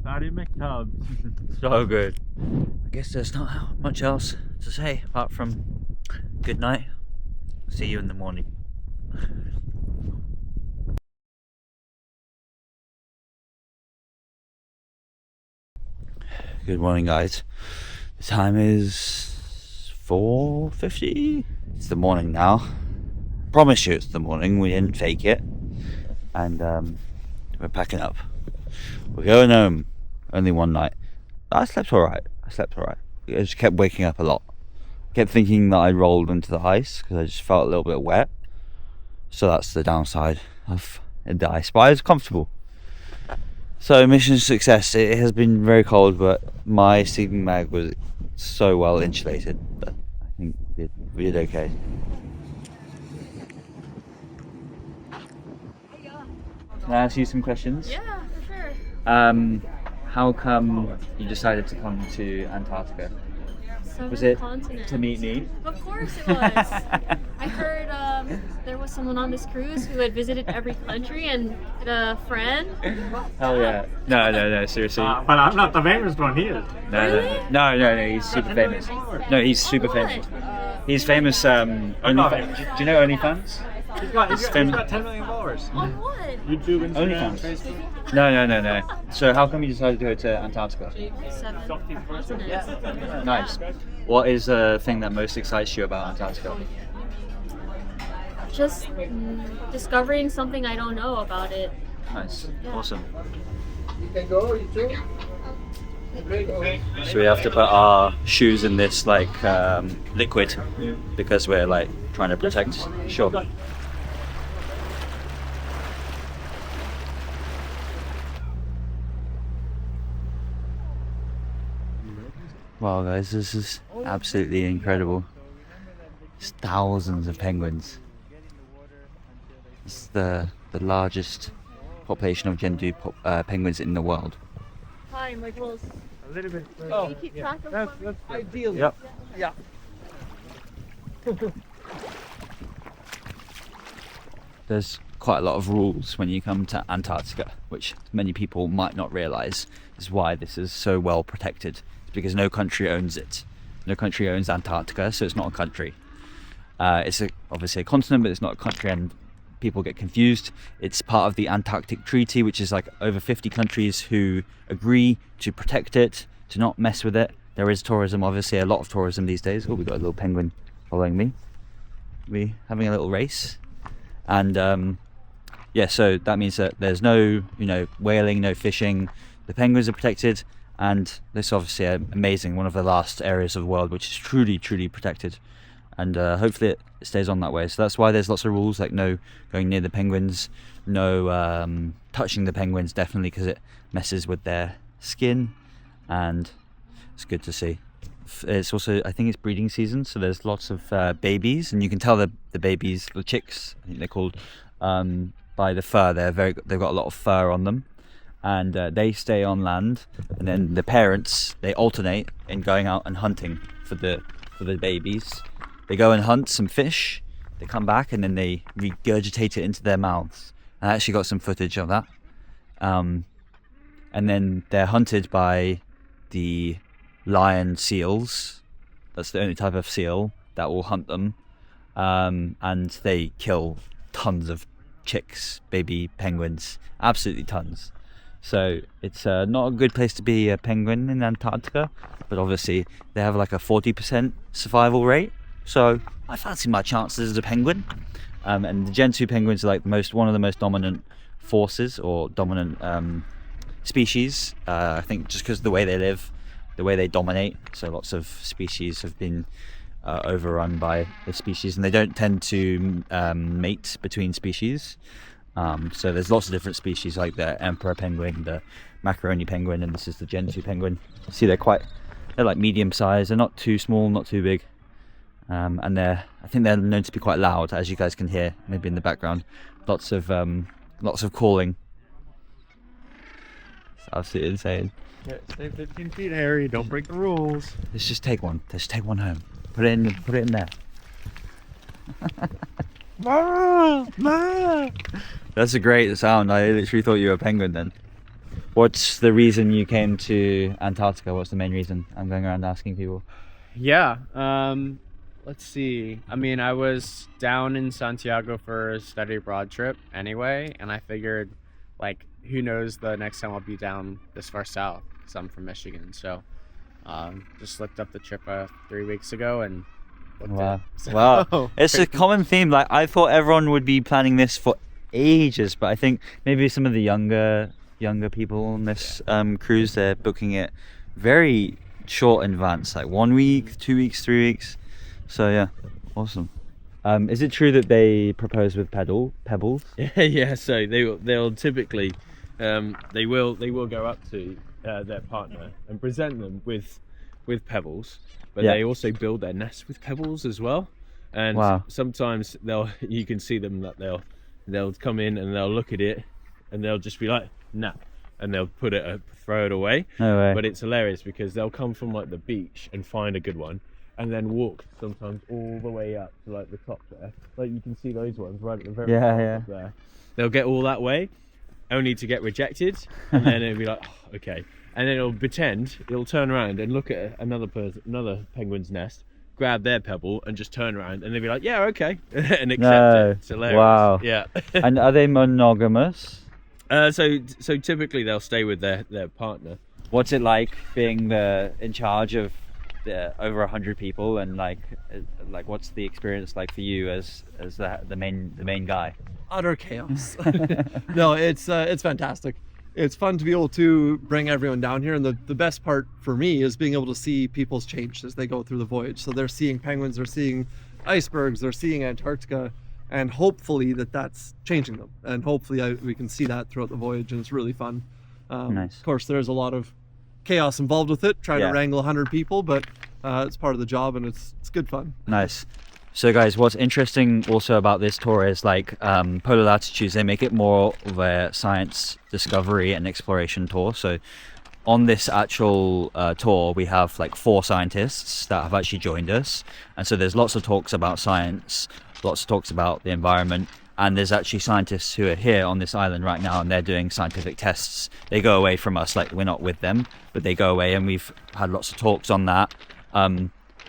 Patty McNubbs. So good. I guess there's not much else to say apart from good night. See you in the morning. Good morning, guys. The time is 4:50. It's the morning now. Promise you it's the morning. We didn't fake it. And we're packing up. We're going home. Only one night. I slept alright. I just kept waking up a lot. I kept thinking that I rolled into the ice because I just felt a little bit wet. So that's the downside of the ice. But I was comfortable. So mission success. It has been very cold, but my sleeping bag was so well insulated that I think we did okay. Can I ask you some questions? Yeah, for sure. How come you decided to come to Antarctica? Was it to meet me? Of course it was. I heard there was someone on this cruise who had visited every country and had a friend. Hell yeah. No, seriously. But I'm not the famous one, he is. No, he's super famous. No, he's super famous. He's famous, OnlyFans. Do you know OnlyFans? He's got 10 million followers. On what? YouTube, Instagram, OnlyFans. Facebook. No. So how come you decided to go to Antarctica? 7 continents. Nice. What is the thing that most excites you about Antarctica? Just discovering something I don't know about it. Nice. Awesome. You can go, you too. So we have to put our shoes in this liquid because we're trying to protect. Sure. Wow, guys, this is absolutely incredible. There's thousands of penguins. It's the largest population of Gentoo penguins in the world. time, like we'll A little bit. we keep track of That's when we- Ideally. Yep. Yeah. There's quite a lot of rules when you come to Antarctica, which many people might not realize is why this is so well protected. It's because no country owns it. No country owns Antarctica, so it's not a country. It's obviously a continent, but it's not a country, and people get confused. It's part of the Antarctic Treaty, which is like over 50 countries who agree to protect it, to not mess with it. There is tourism, obviously, a lot of tourism these days. Oh, we've got a little penguin following me. We're having a little race. And yeah, so that means that there's no, whaling, no fishing. The penguins are protected, and this is obviously amazing, one of the last areas of the world which is truly, truly protected. And hopefully it stays on that way. So that's why there's lots of rules, like no going near the penguins, no touching the penguins, definitely, because it messes with their skin, and it's good to see. It's also, I think it's breeding season, so there's lots of babies, and you can tell the babies, the chicks, I think they're called, by the fur. They've got a lot of fur on them, and they stay on land, and then the parents, they alternate in going out and hunting for the babies. They go and hunt some fish, they come back, and then they regurgitate it into their mouths. I actually got some footage of that. And then they're hunted by the lion seals. That's the only type of seal that will hunt them. And they kill tons of chicks, baby penguins, absolutely tons. So it's not a good place to be a penguin in Antarctica, but obviously they have like a 40% survival rate. So I fancy my chances as a penguin. And the Gen 2 penguins are like one of the most dominant forces, or dominant species. I think just because of the way they live, the way they dominate. So lots of species have been overrun by the species, and they don't tend to mate between species. So there's lots of different species, like the emperor penguin, the macaroni penguin, and this is the Gen 2 penguin. See, they're like medium sized. They're not too small, not too big. And I think they're known to be quite loud, as you guys can hear maybe in the background. Lots of calling. It's absolutely insane. Yeah, stay 15 feet, Harry. Don't break the rules. Let's just take one. Let's take one home. Put it in there. That's a great sound. I literally thought you were a penguin then. What's the reason you came to Antarctica? What's the main reason? I'm going around asking people. Yeah, let's see. I mean, I was down in Santiago for a study abroad trip anyway, and I figured, like, who knows the next time I'll be down this far south, because I'm from Michigan. So just looked up the trip 3 weeks ago and booked Wow. it. So, Wow. It's a common theme. Like, I thought everyone would be planning this for ages, but I think maybe some of the younger people on this cruise, they're booking it very short in advance, like 1 week, 2 weeks, 3 weeks. So yeah, awesome. Is it true that they propose with pebbles? Yeah. So they'll typically they will go up to their partner and present them with pebbles, but Yeah. they also build their nests with pebbles as well. And Wow. sometimes you can see them that they'll come in and they'll look at it and they'll just be like, nah, and they'll throw it away. No way. But it's hilarious because they'll come from like the beach and find a good one, and then walk sometimes all the way up to like the top there. Like you can see those ones right at the very top up there. They'll get all that way, only to get rejected, and then it'll be like, oh, okay. And then it'll turn around and look at another penguin's nest, grab their pebble and just turn around, and they'll be like, yeah, okay, and accept No. it. It's hilarious. Wow. Yeah. And are they monogamous? So typically they'll stay with their partner. What's it like being in charge of over 100 people, and like what's the experience like for you as the main guy? Utter chaos. No, it's fantastic. It's fun to be able to bring everyone down here, and the best part for me is being able to see people's change as they go through the voyage. So they're seeing penguins, they're seeing icebergs, they're seeing Antarctica, and hopefully that's changing them, and hopefully we can see that throughout the voyage, and it's really fun. Nice. Of course, there's a lot of chaos involved with it, trying to wrangle 100 people, but it's part of the job, and it's good fun. Nice. So guys, what's interesting also about this tour is like polar latitudes, they make it more of a science discovery and exploration tour. So on this actual tour, we have like 4 scientists that have actually joined us, and so there's lots of talks about science, lots of talks about the environment, and there's actually scientists who are here on this island right now, and they're doing scientific tests. They go away from us, like we're not with them, but they go away, and we've had lots of talks on that.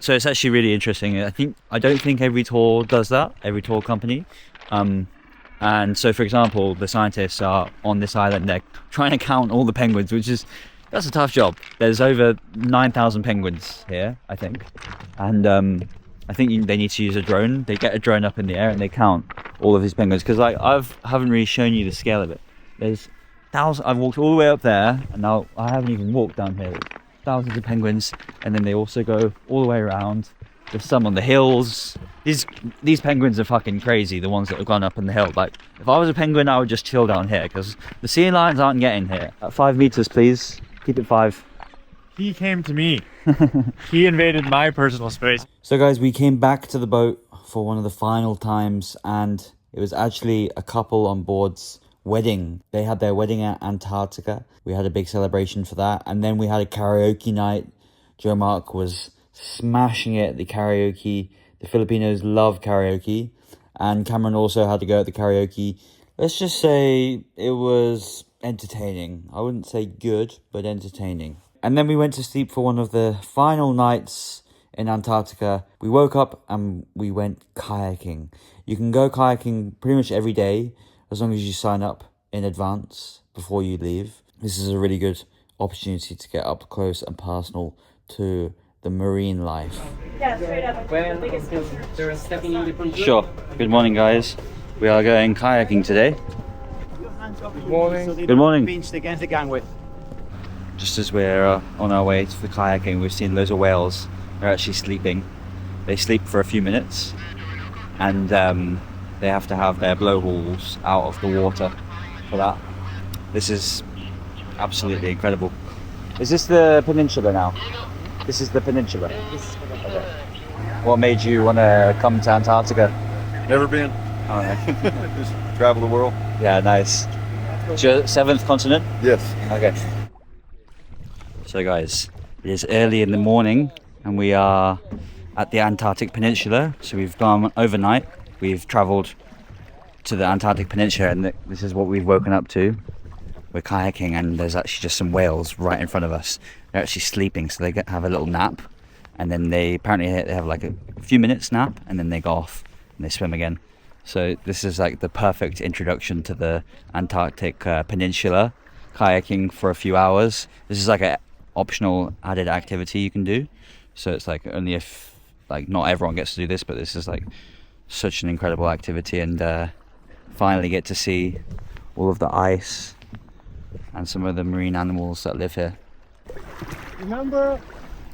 So it's actually really interesting. I don't think every tour does that, every tour company. And so, for example, the scientists are on this island, they're trying to count all the penguins, that's a tough job. There's over 9,000 penguins here, I think. And I think they need to use a drone. They get a drone up in the air and they count all of these penguins. Because I haven't really shown you the scale of it. There's thousands. I've walked all the way up there, and now I haven't even walked down here. Thousands of penguins, and then they also go all the way around. There's some on the hills. These penguins are fucking crazy, the ones that have gone up in the hill. Like, if I was a penguin, I would just chill down here, because the sea lions aren't getting here. At 5 meters, please. Keep it 5. He came to me. He invaded my personal space. So guys, we came back to the boat for one of the final times, and it was actually a couple on board's wedding. They had their wedding at Antarctica. We had a big celebration for that, and then we had a karaoke night. Joe Mark was smashing it at the karaoke. The Filipinos love karaoke, and Cameron also had to go at the karaoke. Let's just say it was entertaining. I wouldn't say good, but entertaining. And then we went to sleep for one of the final nights in Antarctica. We woke up and we went kayaking. You can go kayaking pretty much every day as long as you sign up in advance before you leave. This is a really good opportunity to get up close and personal to the marine life. Sure. Good morning, guys. We are going kayaking today. Good morning. Good morning. Pinched against the gangway. Just as we're on our way to the kayaking, we've seen loads of whales. They're actually sleeping. They sleep for a few minutes, and they have to have their blowholes out of the water for that. This is absolutely incredible. Is this the peninsula now? This is the peninsula. Okay. What made you want to come to Antarctica? Never been. Oh, no. Just travel the world. Yeah, nice. It's your 7th continent? Yes. Okay. So guys, it is early in the morning and we are at the Antarctic Peninsula. So we've gone overnight. We've travelled to the Antarctic Peninsula, and this is what we've woken up to. We're kayaking, and there's actually just some whales right in front of us. They're actually sleeping, so they have a little nap, and then they have like a few minutes nap, and then they go off and they swim again. So this is like the perfect introduction to the Antarctic Peninsula, kayaking for a few hours. This is like a optional added activity you can do, so it's like only if like not everyone gets to do this, but this is like such an incredible activity, and finally get to see all of the ice and some of the marine animals that live here. Remember,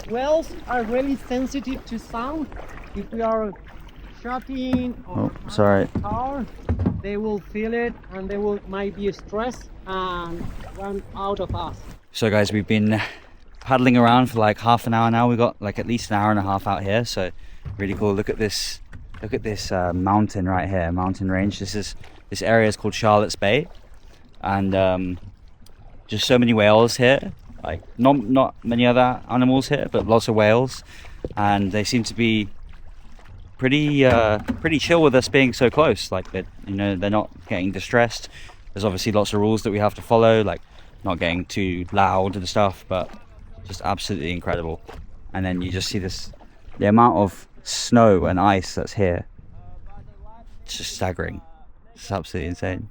whales are really sensitive to sound. If we are shouting or car, they will feel it, and they might be stressed and run out of us. So guys, we've been paddling around for like half an hour now. We got like at least an hour and a half out here, so really cool. Look at this mountain right here, mountain range. This area is called Charlotte's Bay, and just so many whales here. Like not many other animals here, but lots of whales, and they seem to be pretty chill with us being so close. Like they're not getting distressed. There's obviously lots of rules that we have to follow, like not getting too loud and stuff, but just absolutely incredible. And then you just see the amount of snow and ice that's here. It's just staggering. It's absolutely insane.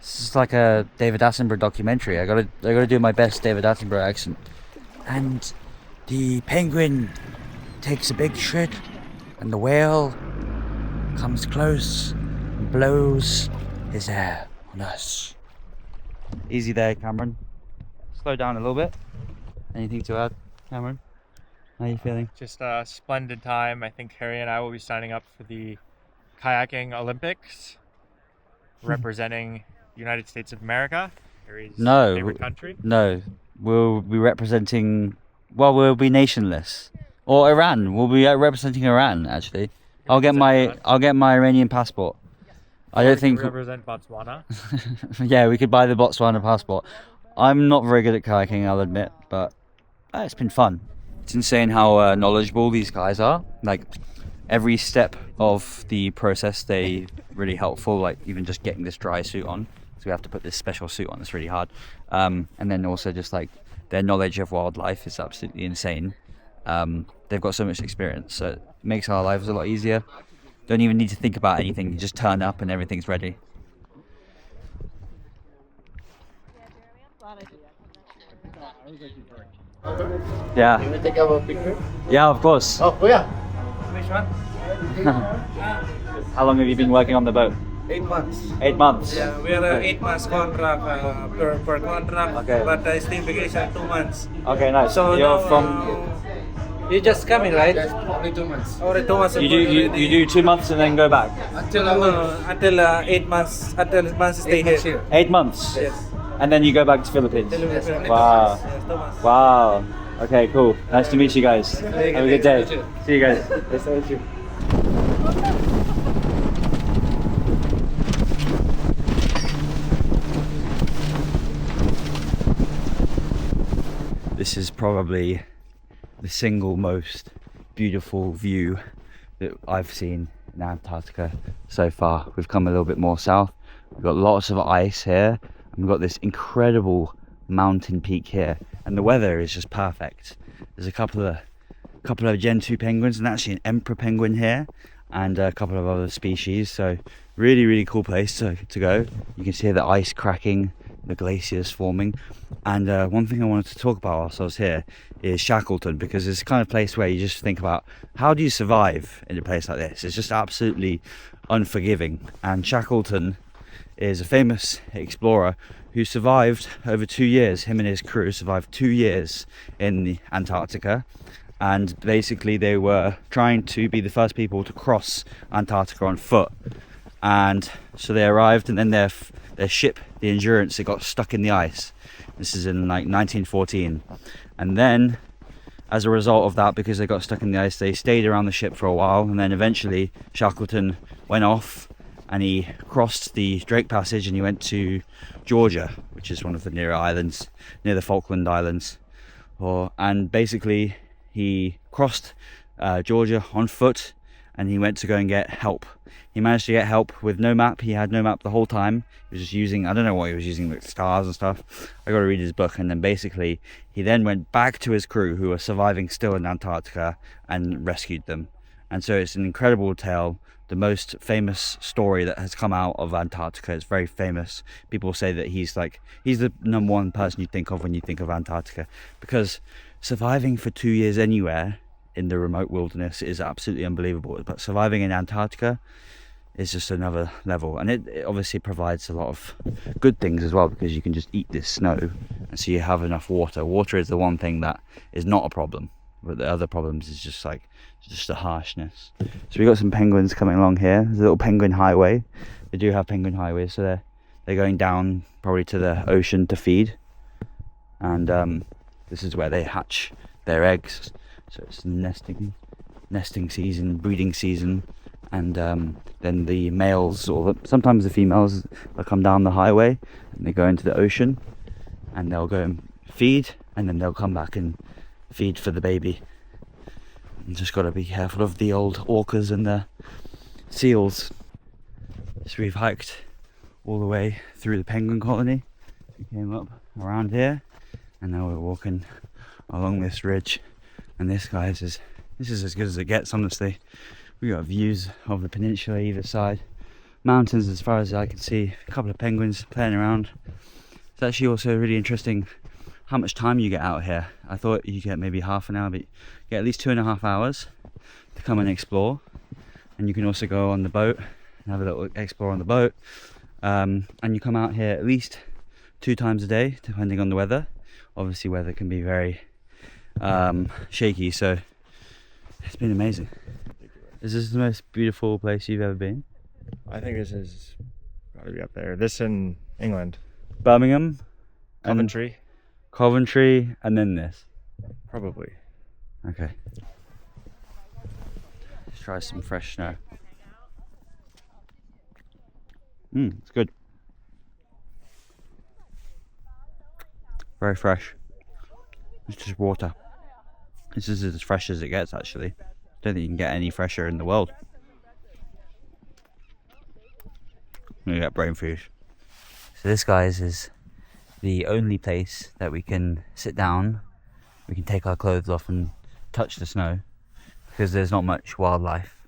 This is like a David Attenborough documentary. I gotta do my best David Attenborough accent. And the penguin takes a big shit, and the whale comes close and blows his air on us. Easy there, Cameron. Slow down a little bit. Anything to add, Cameron? How are you feeling? Just a splendid time. I think Harry and I will be signing up for the kayaking Olympics, representing United States of America, Harry's favorite country. No, we'll be representing. Well, we'll be nationless, or Iran. We'll be representing Iran. Actually, I'll get my Iranian passport. I don't think represent Botswana. Yeah, we could buy the Botswana passport. I'm not very good at kayaking, I'll admit, but it's been fun. It's insane how knowledgeable these guys are. Like every step of the process, they really helpful. Like even just getting this dry suit on, so we have to put this special suit on. It's really hard. And then also just like their knowledge of wildlife is absolutely insane. They've got so much experience, so it makes our lives a lot easier. Don't even need to think about anything. You just turn up and everything's ready. Yeah. You want to take a picture? Yeah, of course. Oh, yeah. Which one? How long have you been working on the boat? 8 months. 8 months? Yeah, we are 8 months contract per contract. Okay. But I stay vacation 2 months. Okay, nice. So You're now, from... you just coming, right? Yes, only 2 months. Only 2 months. You do 2 months and then go back? Until 8 months. Until months stay here. 8 months? Yes. And then you go back to Philippines? Yes. Wow. Yes, 2 months. Wow. Okay, cool. Nice to meet you guys. Have a good day. See you guys. Nice to meet you. This is probably the single most beautiful view that I've seen in Antarctica so far. We've come a little bit more south. We've got lots of ice here, and we've got this incredible mountain peak here, and the weather is just perfect. There's a couple of Gen 2 penguins and actually an emperor penguin here, and a couple of other species. So really cool place to go. You can see the ice cracking, the glaciers forming. And one thing I wanted to talk about whilst I was here is Shackleton, because it's the kind of place where you just think about how do you survive in a place like this. It's just absolutely unforgiving. And Shackleton is a famous explorer who survived over 2 years. Him and his crew survived 2 years in the Antarctica, and basically they were trying to be the first people to cross Antarctica on foot. And so they arrived, and then their ship, the Endurance, it got stuck in the ice. This is in like 1914, and then as a result of that, because they got stuck in the ice, they stayed around the ship for a while, and then eventually Shackleton went off and he crossed the Drake Passage and he went to Georgia, which is one of the nearer islands, near the Falkland Islands. And basically he crossed Georgia on foot, and he went to go and get help. He managed to get help with no map. He had no map the whole time. He was just using, I don't know what he was using, like stars and stuff. I got to read his book. And then basically he then went back to his crew who were surviving still in Antarctica and rescued them. And so it's an incredible tale. The most famous story that has come out of Antarctica. It's very famous. People say that he's the #1 person you think of when you think of Antarctica, because surviving for 2 years anywhere in the remote wilderness is absolutely unbelievable. But surviving in Antarctica is just another level, and it obviously provides a lot of good things as well, because you can just eat this snow, and so you have enough water. Water is the one thing that is not a problem, but the other problems is just the harshness. So we got some penguins coming along here. There's a little penguin highway. They do have penguin highways, so they're going down probably to the ocean to feed, and this is where they hatch their eggs. So it's nesting season, breeding season. And then the males, or sometimes the females, will come down the highway and they go into the ocean, and they'll go and feed, and then they'll come back and feed for the baby. You just got to be careful of the old orcas and the seals. So we've hiked all the way through the penguin colony. We came up around here, and now we're walking along this ridge. And this, guys, this is as good as it gets, honestly. We got views of the peninsula either side, mountains as far as I can see, a couple of penguins playing around. It's actually also really interesting how much time you get out here. I thought you get maybe half an hour, but you get at least 2.5 hours to come and explore. And you can also go on the boat and have a little explore on the boat. And you come out here at least 2 times a day, depending on the weather. Obviously weather can be very shaky, so it's been amazing. Is this the most beautiful place you've ever been? I think this is gotta be up there. This in England. Birmingham? Coventry. Coventry, and then this? Probably. Okay. Let's try some fresh snow. It's good. Very fresh. It's just water. This is as fresh as it gets, actually. Don't think you can get any fresher in the world. I'm gonna get brain freeze. So this, guys, is the only place that we can sit down. We can take our clothes off and touch the snow, because there's not much wildlife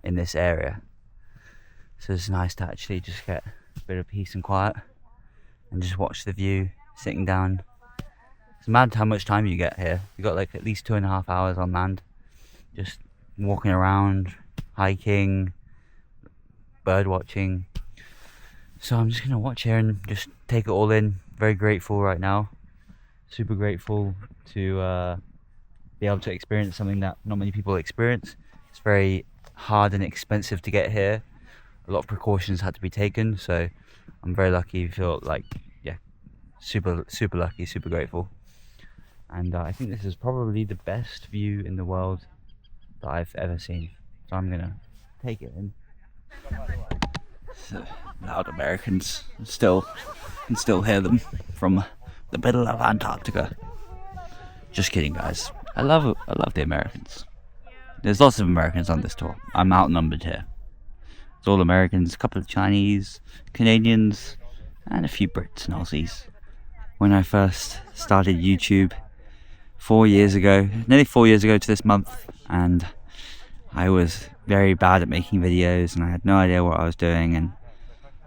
in this area. So it's nice to actually just get a bit of peace and quiet and just watch the view sitting down. It's mad how much time you get here. You got like at least 2.5 hours on land, just walking around, hiking, bird watching. So I'm just gonna watch here and just take it all in. Very grateful right now. Super grateful to be able to experience something that not many people experience. It's very hard and expensive to get here. A lot of precautions had to be taken, so I'm very lucky. Feel like, yeah, super lucky, super grateful. And I think this is probably the best view in the world that I've ever seen. So I'm gonna take it in. So, loud Americans, can still hear them from the middle of Antarctica. Just kidding, guys. I love the Americans. There's lots of Americans on this tour. I'm outnumbered here. It's all Americans, a couple of Chinese, Canadians, and a few Brits and Aussies. When I first started YouTube 4 years ago, nearly 4 years ago to this month, and I was very bad at making videos and I had no idea what I was doing, and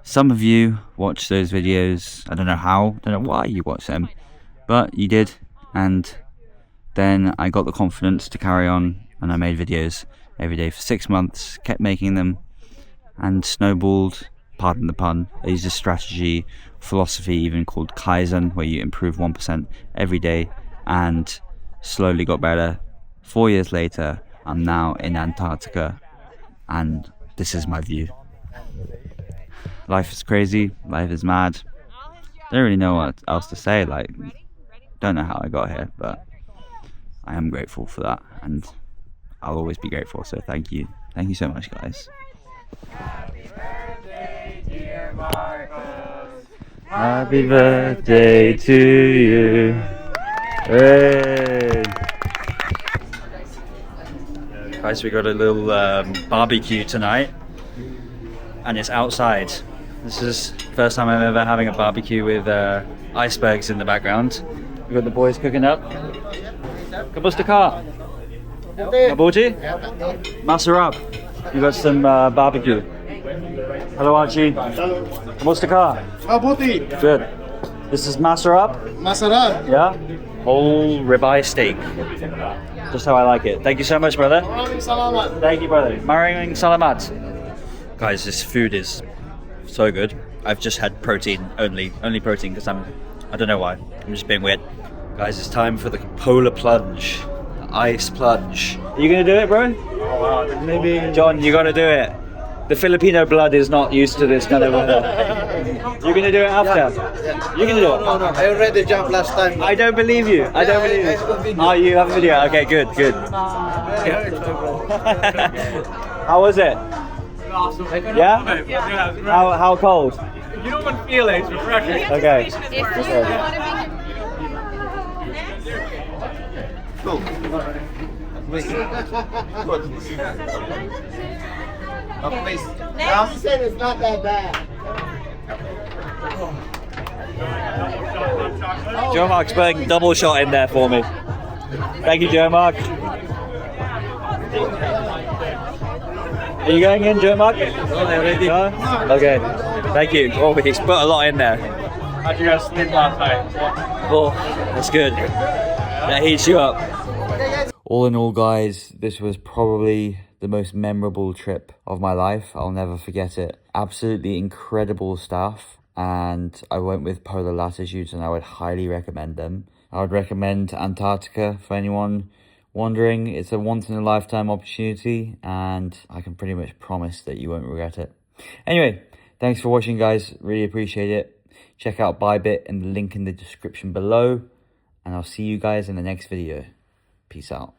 some of you watched those videos. I don't know how, don't know why you watched them, but you did, and then I got the confidence to carry on, and I made videos every day for 6 months, kept making them, and snowballed, pardon the pun. I used a strategy, philosophy even called Kaizen, where you improve 1% every day, and slowly got better. 4 years later, I'm now in Antarctica, and this is my view. Life is crazy, life is mad. Don't really know what else to say, like, don't know how I got here, but I am grateful for that, and I'll always be grateful, so thank you. Thank you so much, guys. Happy birthday, dear Marcos. Happy birthday to you. Hey. Guys, we got a little barbecue tonight, and it's outside. This is the first time I'm ever having a barbecue with icebergs in the background. We got the boys cooking up. Kamusta ka? Mabuti? Masarap. You got some barbecue. Hello, Archie. Kamusta ka? Mabuti. Good. This is masarap? Masarap. Yeah? Whole ribeye steak. Just how I like it. Thank you so much, brother. Maraming salamat. Thank you, brother. Maraming salamat. Guys, this food is so good. I've just had protein, only protein, because I don't know why. I'm just being weird. Guys, it's time for the polar plunge. The ice plunge. Are you gonna do it, bro? Maybe. John, you gotta do it. The Filipino blood is not used to this kind of You're gonna do it after? Yeah. You're gonna do it? No, I already jumped last time. I don't believe you. I don't believe you. Oh, you have a video? Okay, good. How was it? Awesome. Yeah? How cold? You don't want to feel it, it's refreshing. Okay. Now he said it's not that bad. Joe Mark's putting double shot in there for me. Thank you, Joe Mark. Are you going in, Joe Mark? No? Okay. Thank you. Oh, he's put a lot in there. How'd you guys sleep last night? Oh, that's good. That heats you up. All in all, guys, this was probably the most memorable trip of my life. I'll never forget it. Absolutely incredible staff, and I went with Polar Latitudes, and I would highly recommend them. I would recommend Antarctica for anyone wondering. It's a once-in-a-lifetime opportunity, and I can pretty much promise that you won't regret it. Anyway, thanks for watching, guys. Really appreciate it. Check out Bybit and the link in the description below, and I'll see you guys in the next video. Peace out.